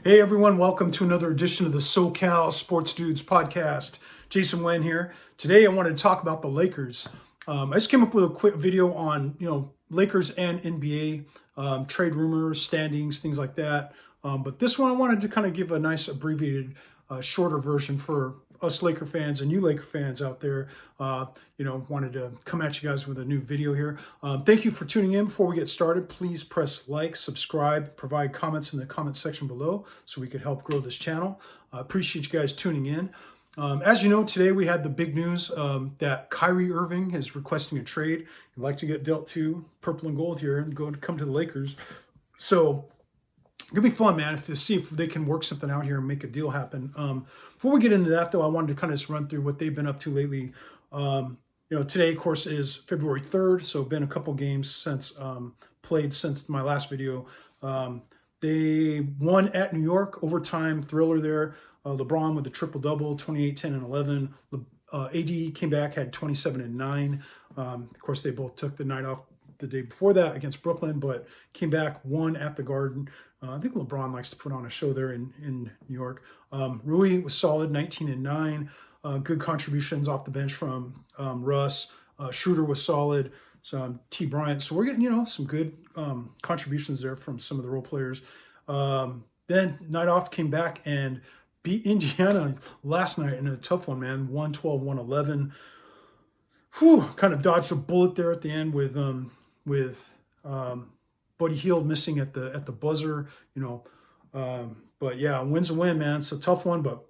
Hey everyone, welcome to another edition of the SoCal Sports Dudes podcast. Jason Wen here. Today I wanted to talk about the Lakers. I just came up with a quick video on Lakers and NBA trade rumors, standings, things like that. But this one I wanted to kind of give a nice abbreviated, shorter version for us Laker fans and you Laker fans out there. Wanted to come at you guys with a new video here. Thank you for tuning in. Before we get started, please press like, subscribe, provide comments in the comment section below so we could help grow this channel. Appreciate you guys tuning in. As you know, today we had the big news that Kyrie Irving is requesting a trade. He'd like to get dealt to purple and gold here and come to the Lakers. So it's gonna be fun, man, to see if they can work something out here and make a deal happen. Before we get into that, though, I wanted to kind of just run through what they've been up to lately. Today, of course, is February 3rd, so been a couple games since played since my last video. They won at New York, overtime thriller there. LeBron with the triple-double, 28, 10, and 11. AD came back, had 27 and 9. Of course, they both took the night off the day before that against Brooklyn, but came back, won at the Garden. I think LeBron likes to put on a show there in New York. Rui was solid, 19 and 9. Good contributions off the bench from Russ. Schroeder was solid. So T. Bryant. So we're getting, some good contributions there from some of the role players. Then night off came back and beat Indiana last night in a tough one, man. 112, 111. Whew, kind of dodged a bullet there at the end with Buddy Hield missing at the buzzer, But yeah, win's a win, man. It's a tough one, but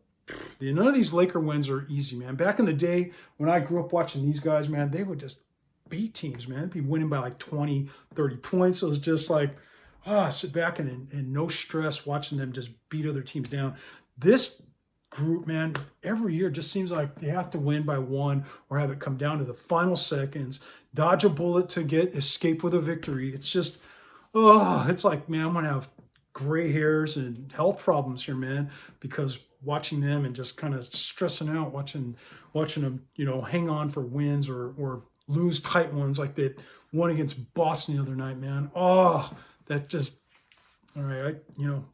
none of these Laker wins are easy, man. Back in the day when I grew up watching these guys, man, they would just beat teams, man. They'd be winning by like 20, 30 points. It was just like, sit back and no stress watching them just beat other teams down. This group, man, every year just seems like they have to win by one or have it come down to the final seconds, dodge a bullet to escape with a victory. It's just, it's like, man, I'm going to have gray hairs and health problems here, man, because watching them and just kind of stressing out, watching them, hang on for wins or lose tight ones like that one against Boston the other night, man. That just, all right,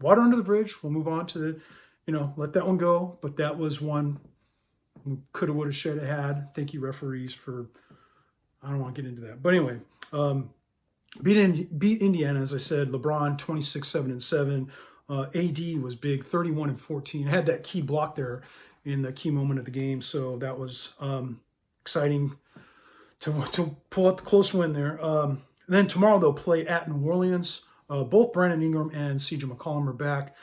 water under the bridge. We'll move on to the, let that one go. But that was one we coulda, woulda, shoulda had. Thank you, referees, for, I don't want to get into that. But anyway, beat Indiana, as I said. LeBron, 26, 7, and 7. AD was big, 31 and 14. Had that key block there in the key moment of the game. So that was exciting to pull out the close win there. Then tomorrow they'll play at New Orleans. Both Brandon Ingram and CJ McCollum are back.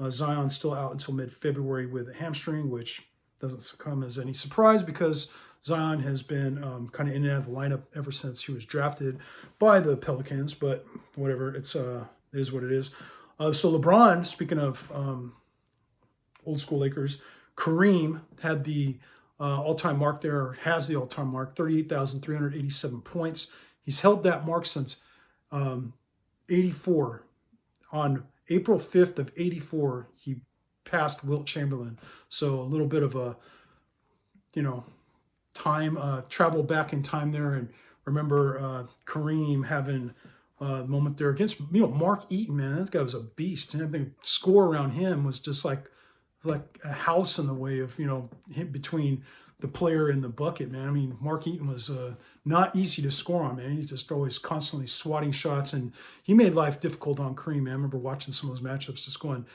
Zion's still out until mid-February with a hamstring, which doesn't come as any surprise because Zion has been kind of in and out of the lineup ever since he was drafted by the Pelicans. But whatever, it is what it is. So LeBron, speaking of old school Lakers, Kareem had the all-time mark there, or has the all-time mark, 38,387 points. He's held that mark since 84. On April 5th of 84, he passed Wilt Chamberlain. So a little bit of a, time, travel back in time there. And remember Kareem having a moment there against, Mark Eaton, man. That guy was a beast. And everything, score around him was just like a house in the way of, him between the player and the bucket, man. I mean, Mark Eaton was not easy to score on, man. He's just always constantly swatting shots, and he made life difficult on Kareem, man. I remember watching some of those matchups just going,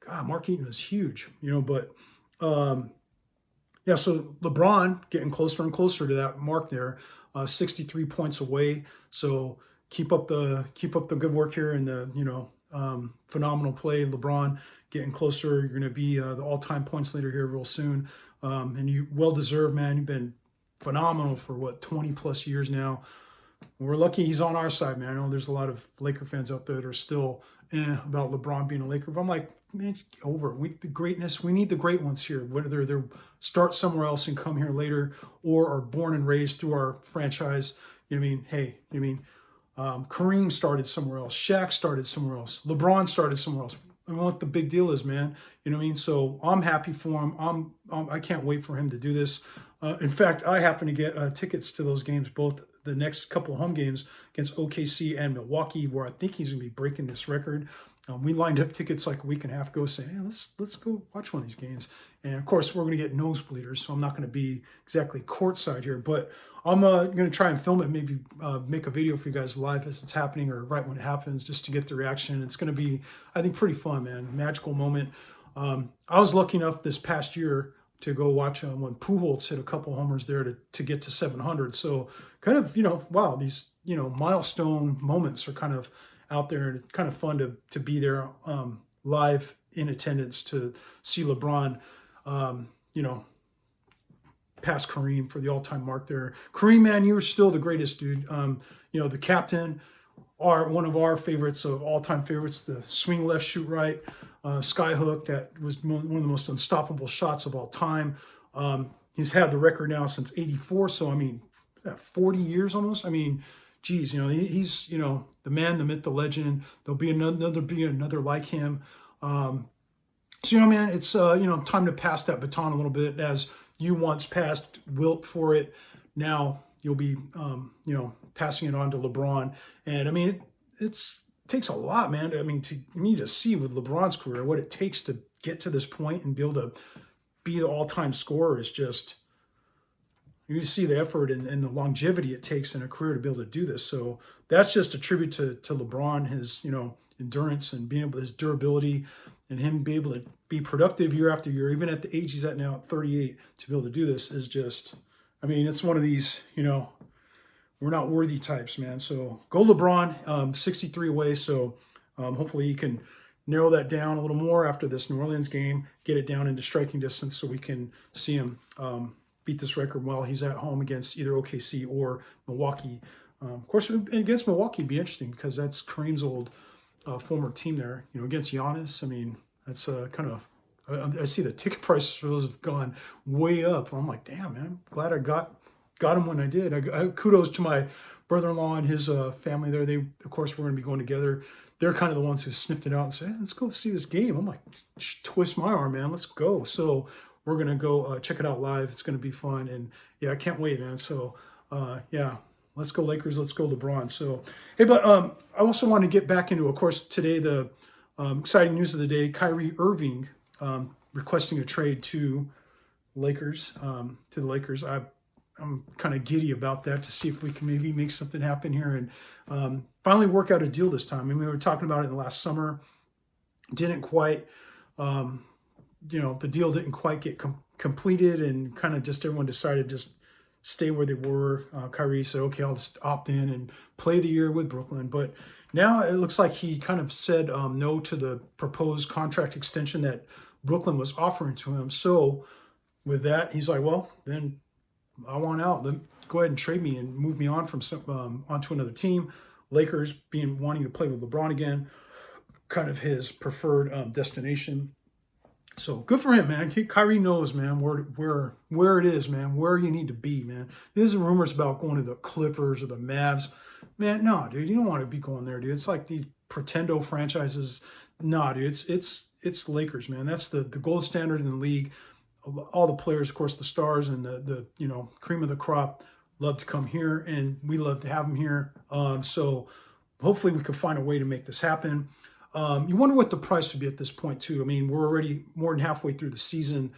God, Mark Eaton was huge, but so LeBron getting closer and closer to that mark there, 63 points away. So keep up the good work here and the, phenomenal play. LeBron getting closer. You're going to be the all-time points leader here real soon. And you well-deserved, man. You've been phenomenal for, 20 plus years now. We're lucky he's on our side, man. I know there's a lot of Laker fans out there that are still about LeBron being a Laker. But I'm like, man, just get over it. We need the great ones here. Whether they start somewhere else and come here later or are born and raised through our franchise. Kareem started somewhere else. Shaq started somewhere else. LeBron started somewhere else. I don't know what the big deal is, man. So I'm happy for him. I can't wait for him to do this. In fact, I happen to get tickets to those games, both the next couple home games against OKC and Milwaukee, where I think he's going to be breaking this record. We lined up tickets like a week and a half ago, saying, "Hey, let's go watch one of these games." And of course, we're going to get nosebleeders, so I'm not going to be exactly courtside here, but I'm going to try and film it, maybe make a video for you guys live as it's happening or right when it happens, just to get the reaction. It's going to be, I think, pretty fun, man. Magical moment. I was lucky enough this past year to go watch when Pujols hit a couple homers there to get to 700. So kind of, wow, these, milestone moments are kind of out there, and kind of fun to be there live in attendance to see LeBron, you know, pass Kareem for the all-time mark there. Kareem, man, you were still the greatest, dude. The captain, one of our favorites, of all-time favorites, the swing left, shoot right, skyhook, that was one of the most unstoppable shots of all time. He's had the record now since '84, so I mean, 40 years almost. I mean, geez, he's the man, the myth, the legend. There'll be another like him. So man, it's time to pass that baton a little bit, as you once passed Wilt for it. Now you'll be passing it on to LeBron. And I mean, it takes a lot, man. I mean, to see with LeBron's career what it takes to get to this point and be able to be the all-time scorer is just, you see the effort and the longevity it takes in a career to be able to do this. So that's just a tribute to LeBron, his endurance and being able, his durability, and him be able to be productive year after year, even at the age he's at now at 38, to be able to do this is just, I mean, it's one of these, we're not worthy types, man. So go LeBron, 63 away. So hopefully he can narrow that down a little more after this New Orleans game, get it down into striking distance so we can see him beat this record while he's at home against either OKC or Milwaukee. Of course, against Milwaukee would be interesting because that's Kareem's old former team there. Against Giannis, I mean, that's kind of, I see the ticket prices for those have gone way up. I'm like, damn, man, glad I got him when I did. Kudos to my brother-in-law and his family there. They, of course, we're going to be going together. They're kind of the ones who sniffed it out and said, hey, let's go see this game. I'm like, twist my arm, man, let's go. So we're going to go check it out live. It's going to be fun. And yeah, I can't wait, man. So yeah, let's go Lakers. Let's go LeBron. So, hey, but I also want to get back into, of course, today, the exciting news of the day, Kyrie Irving requesting a trade to Lakers, to the Lakers. I'm kind of giddy about that, to see if we can maybe make something happen here and finally work out a deal this time. I mean, we were talking about it in the last summer. Didn't quite, the deal didn't quite get completed, and kind of just everyone decided to just stay where they were. Kyrie said, okay, I'll just opt in and play the year with Brooklyn. But now it looks like he kind of said no to the proposed contract extension that Brooklyn was offering to him. So with that, he's like, well, then I want out. Then go ahead and trade me and move me on from onto another team. Lakers wanting to play with LeBron again, kind of his preferred destination. So good for him, man. Kyrie knows, man, where it is, man, where you need to be, man. There's rumors about going to the Clippers or the Mavs. Man, no, dude, you don't want to be going there, dude. It's like these pretendo franchises. No, dude, it's Lakers, man. That's the gold standard in the league. All the players, of course, the stars and the cream of the crop love to come here, and we love to have them here. So hopefully we can find a way to make this happen. You wonder what the price would be at this point, too. I mean, we're already more than halfway through the season.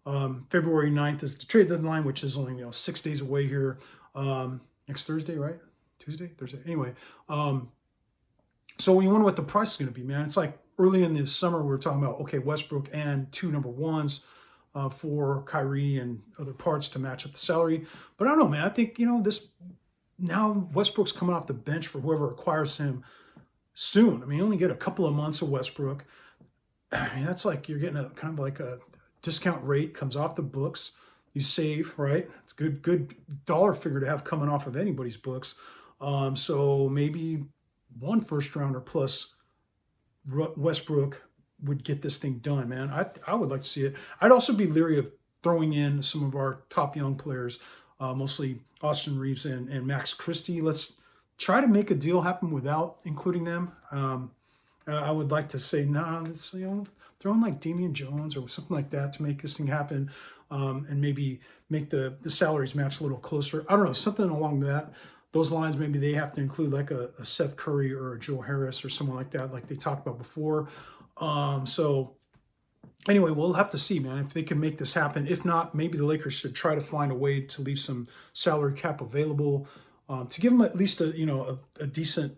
February 9th is the trade deadline, which is only 6 days away here. Next Thursday, right? Tuesday? Thursday? Anyway, so you wonder what the price is going to be, man. It's like early in the summer, we were talking about, okay, Westbrook and 2 number ones for Kyrie and other parts to match up the salary. But I don't know, man. I think, this now Westbrook's coming off the bench for whoever acquires him soon. I mean, you only get a couple of months of Westbrook. I mean, that's like you're getting a kind of like a discount rate, comes off the books. You save, right? It's a good dollar figure to have coming off of anybody's books. So maybe one first rounder plus Westbrook would get this thing done, man. I would like to see it. I'd also be leery of throwing in some of our top young players, mostly Austin Reeves and Max Christie. Let's try to make a deal happen without including them. I would like to say, let's throw in like Damian Jones or something like that to make this thing happen, and maybe make the salaries match a little closer. I don't know, something along those lines, maybe they have to include like a Seth Curry or a Joe Harris or someone like that, like they talked about before. So anyway, we'll have to see, man, if they can make this happen. If not, maybe the Lakers should try to find a way to leave some salary cap available, to give them at least a decent.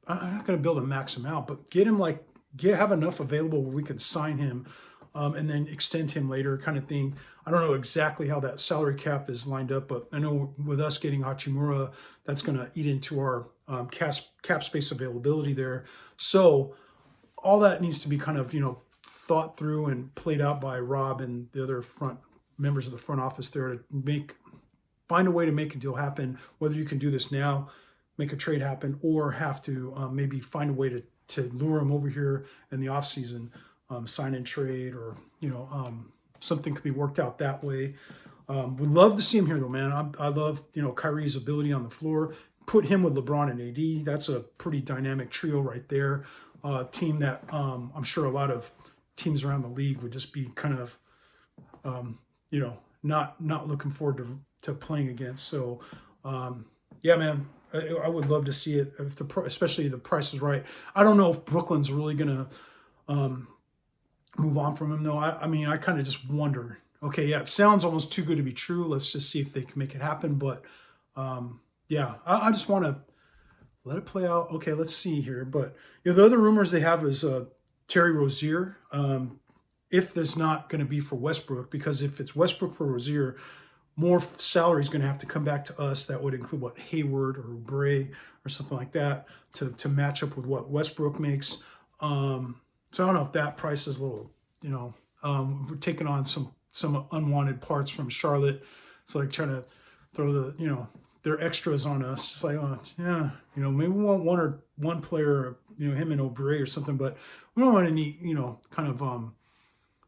I'm not going to build a max amount, but get him have enough available where we can sign him, and then extend him later, kind of thing. I don't know exactly how that salary cap is lined up, but I know with us getting Hachimura, that's going to eat into our cap space availability there. So all that needs to be kind of thought through and played out by Rob and the other members of the front office there to find a way to make a deal happen. Whether you can do this now, make a trade happen, or have to maybe find a way to lure him over here in the offseason, sign and trade, or something could be worked out that way. Would love to see him here though, man. I love Kyrie's ability on the floor. Put him with LeBron and AD. That's a pretty dynamic trio right there. Team that I'm sure a lot of teams around the league would just be kind of not looking forward to playing against. So yeah, man, I would love to see it, if especially the price is right. I don't know if Brooklyn's really gonna move on from him though. I mean, I kind of just wonder. Okay, yeah, it sounds almost too good to be true. Let's just see if they can make it happen. But yeah, I just want to let it play out. Okay, let's see here. But the other rumors they have is Terry Rozier. If there's not going to be for Westbrook, because if it's Westbrook for Rozier, more salary is going to have to come back to us. That would include what, Hayward or Oubre or something like that to match up with what Westbrook makes. So I don't know if that price is a little, we're taking on some unwanted parts from Charlotte. It's like trying to throw their extras on us. It's like, oh yeah, maybe we want one player, him and Oubre or something, but we don't want any, kind of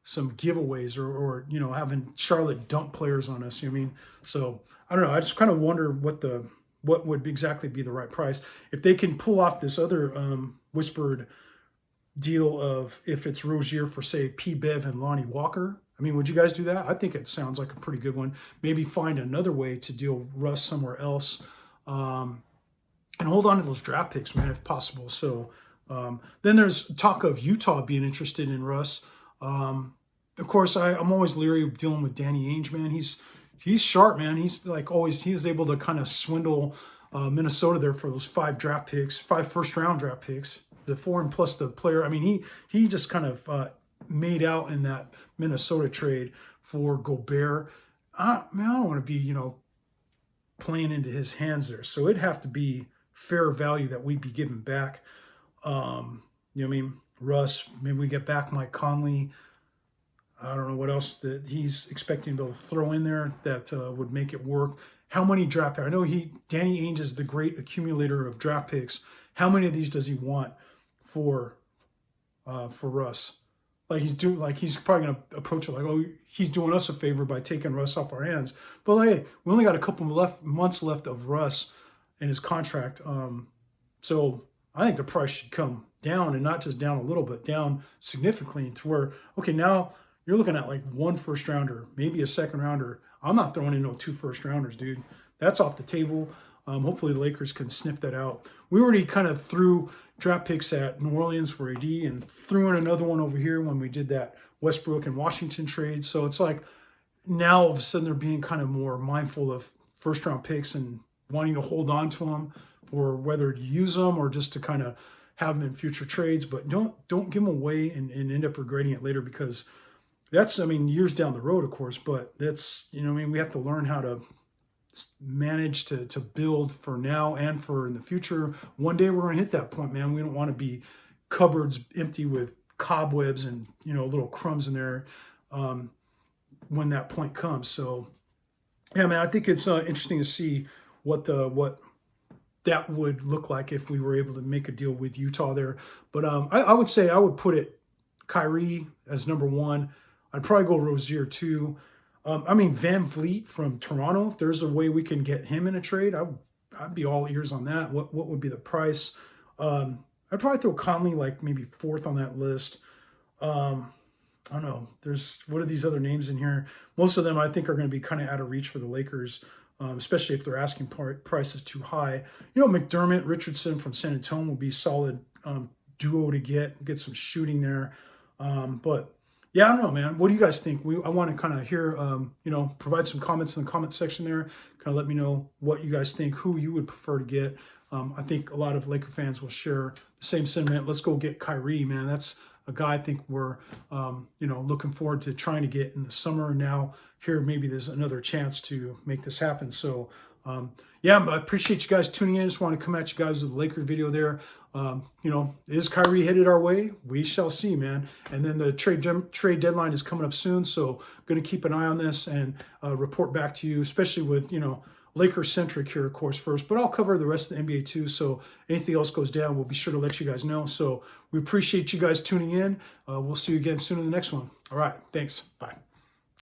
some giveaways or having Charlotte dump players on us. You know what I mean? So I don't know. I just kind of wonder what would exactly be the right price if they can pull off this other whispered deal of if it's Rozier for say P. Bev and Lonnie Walker. I mean, would you guys do that? I think it sounds like a pretty good one. Maybe find another way to deal Russ somewhere else, and hold on to those draft picks, man, if possible. So then there's talk of Utah being interested in Russ. Of course, I'm always leery of dealing with Danny Ainge, man. He's sharp, man. He's like always. He was able to kind of swindle Minnesota there for those 5 first-round draft picks, the 4 and plus the player. I mean, he just kind of made out in that Minnesota trade for Gobert. I don't want to be playing into his hands there. So it'd have to be fair value that we'd be giving back. You know what I mean? Russ, maybe we get back Mike Conley. I don't know what else that he's expecting to be able to throw in there that would make it work. How many draft picks? I know Danny Ainge is the great accumulator of draft picks. How many of these does he want for Russ? He's probably going to approach it like, oh, he's doing us a favor by taking Russ off our hands. But hey, we only got a couple months left of Russ in his contract. So I think the price should come down, and not just down a little, but down significantly to where, okay, now you're looking at like 1 first-rounder, maybe a second-rounder. I'm not throwing in no 2 first-rounders, dude. That's off the table. Hopefully the Lakers can sniff that out. We already kind of threw draft picks at New Orleans for AD and threw in another one over here when we did that Westbrook and Washington trade. So it's like now all of a sudden they're being kind of more mindful of first-round picks and wanting to hold on to them, or whether to use them or just to kind of have them in future trades. But don't give them away and end up regretting it later, because that's, years down the road, of course, but that's, we have to learn how to manage to build for now and for in the future. One day we're going to hit that point, man. We don't want to be cupboards empty with cobwebs and, little crumbs in there when that point comes. So, yeah, man, I think it's interesting to see what that would look like if we were able to make a deal with Utah there. But I would say I would put it Kyrie as number 1. I'd probably go Rozier 2. Van Vliet from Toronto, if there's a way we can get him in a trade, I'd be all ears on that. What would be the price? I'd probably throw Conley like maybe 4th on that list. I don't know. What are these other names in here? Most of them I think are going to be kind of out of reach for the Lakers. especially if their asking price is too high. McDermott, Richardson from San Antonio will be solid duo to get some shooting there. But yeah, I don't know, man. What do you guys think? I want to kind of hear, provide some comments in the comment section there. Kind of let me know what you guys think, who you would prefer to get. I think a lot of Laker fans will share the same sentiment. Let's go get Kyrie, man. That's a guy I think we're, looking forward to trying to get in the summer. Now here, maybe there's another chance to make this happen. So, yeah, I appreciate you guys tuning in. Just want to come at you guys with a Lakers video there. Is Kyrie headed our way? We shall see, man. And then the trade deadline is coming up soon. So going to keep an eye on this and report back to you, especially with, Laker-centric here, of course, first. But I'll cover the rest of the NBA too. So anything else goes down, we'll be sure to let you guys know. So we appreciate you guys tuning in. We'll see you again soon in the next one. All right. Thanks. Bye.